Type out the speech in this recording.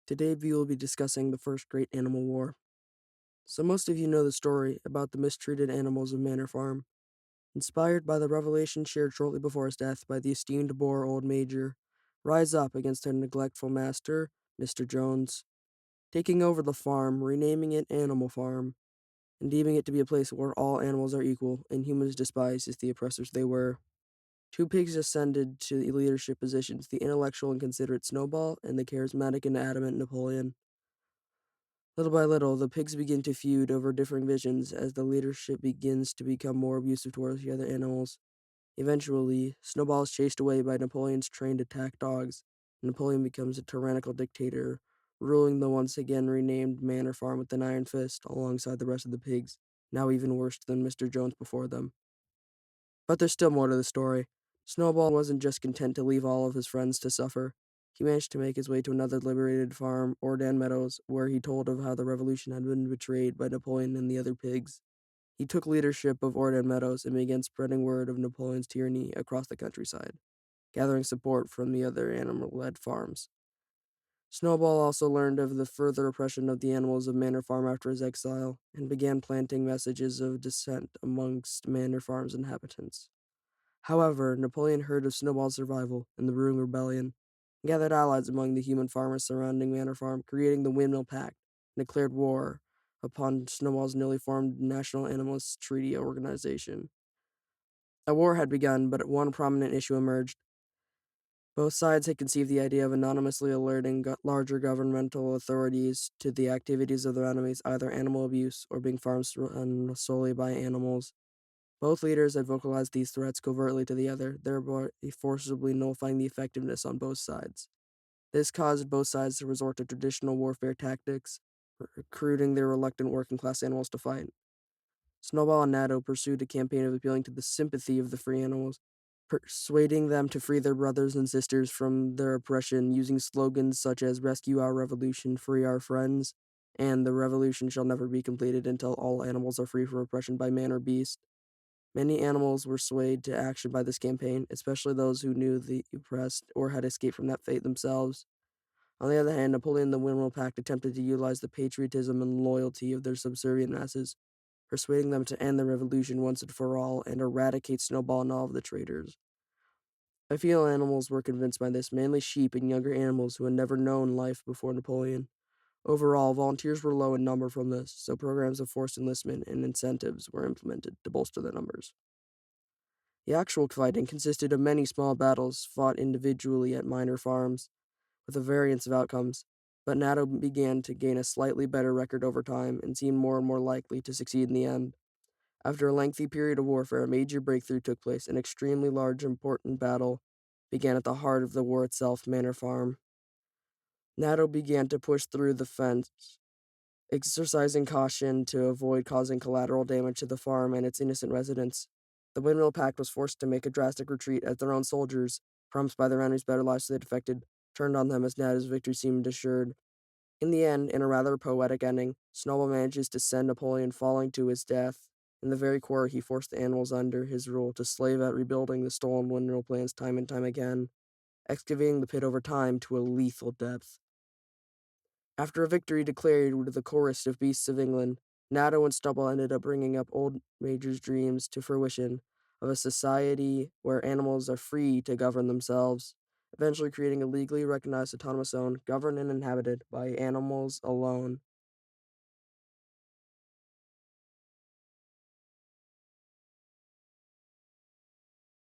Today we will be discussing the First Great Animal War. So most of you know the story about the mistreated animals of Manor Farm. Inspired by the revelation shared shortly before his death by the esteemed Boer Old Major, rise up against their neglectful master, Mr. Jones, taking over the farm, renaming it Animal Farm, and deeming it to be a place where all animals are equal and humans despised as the oppressors they were. Two pigs ascended to the leadership positions, the intellectual and considerate Snowball and the charismatic and adamant Napoleon. Little by little, the pigs begin to feud over differing visions as the leadership begins to become more abusive towards the other animals. Eventually, Snowball is chased away by Napoleon's trained attack dogs, and Napoleon becomes a tyrannical dictator, ruling the once again renamed Manor Farm with an iron fist alongside the rest of the pigs, now even worse than Mr. Jones before them. But there's still more to the story. Snowball wasn't just content to leave all of his friends to suffer. He managed to make his way to another liberated farm, Ordan Meadows, where he told of how the revolution had been betrayed by Napoleon and the other pigs. He took leadership of Ordan Meadows and began spreading word of Napoleon's tyranny across the countryside, gathering support from the other animal-led farms. Snowball also learned of the further oppression of the animals of Manor Farm after his exile, and began planting messages of dissent amongst Manor Farm's inhabitants. However, Napoleon heard of Snowball's survival and the brewing rebellion, and gathered allies among the human farmers surrounding Manor Farm, creating the Windmill Pact, and declared war upon Snowball's newly formed National Animalist Treaty Organization. A war had begun, but one prominent issue emerged. Both sides had conceived the idea of anonymously alerting larger governmental authorities to the activities of their enemies, either animal abuse or being farms run solely by animals. Both leaders had vocalized these threats covertly to the other, thereby forcibly nullifying the effectiveness on both sides. This caused both sides to resort to traditional warfare tactics, recruiting their reluctant working class animals to fight. Snowball and Natto pursued a campaign of appealing to the sympathy of the free animals, persuading them to free their brothers and sisters from their oppression using slogans such as "Rescue our revolution, free our friends," and "The revolution shall never be completed until all animals are free from oppression by man or beast." Many animals were swayed to action by this campaign, especially those who knew the oppressed or had escaped from that fate themselves. On the other hand, Napoleon and the Windmill Pact attempted to utilize the patriotism and loyalty of their subservient masses, persuading them to end the revolution once and for all and eradicate Snowball and all of the traitors. A few animals were convinced by this, mainly sheep and younger animals who had never known life before Napoleon. Overall, volunteers were low in number from this, so programs of forced enlistment and incentives were implemented to bolster their numbers. The actual fighting consisted of many small battles fought individually at minor farms, with a variance of outcomes, but Natto began to gain a slightly better record over time and seemed more and more likely to succeed in the end. After a lengthy period of warfare, a major breakthrough took place. An extremely large, important battle began at the heart of the war itself, Manor Farm. Natto began to push through the fence, exercising caution to avoid causing collateral damage to the farm and its innocent residents. The Windmill Pact was forced to make a drastic retreat as their own soldiers, promised by their enemies better lives so they defected, turned on them as Natto's victory seemed assured. In the end, in a rather poetic ending, Snowball manages to send Napoleon falling to his death. In the very core, he forced the animals under his rule to slave at rebuilding the stolen windmill plans time and time again, excavating the pit over time to a lethal depth. After a victory declared with the chorus of beasts of England, Natto and Snowball ended up bringing up old Major's dreams to fruition of a society where animals are free to govern themselves, eventually creating a legally recognized autonomous zone governed and inhabited by animals alone.